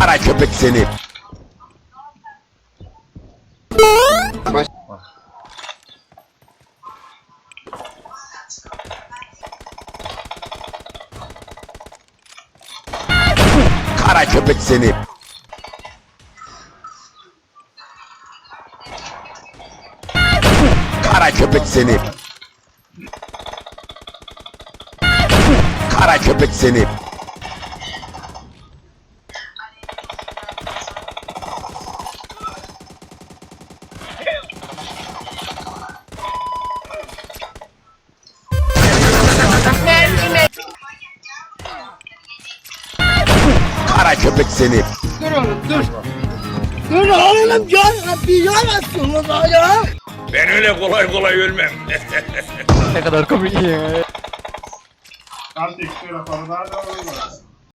Kara köpek seni. Kara köpek seni. Kara köpek seni. Kara köpek seni. Kara köpek seni. Dur oğlum dur. Dur oğlum bir yalasın o ya. Ben öyle kolay kolay ölmem. Ne kadar komik ya. Artık şöyle konularda olur mu?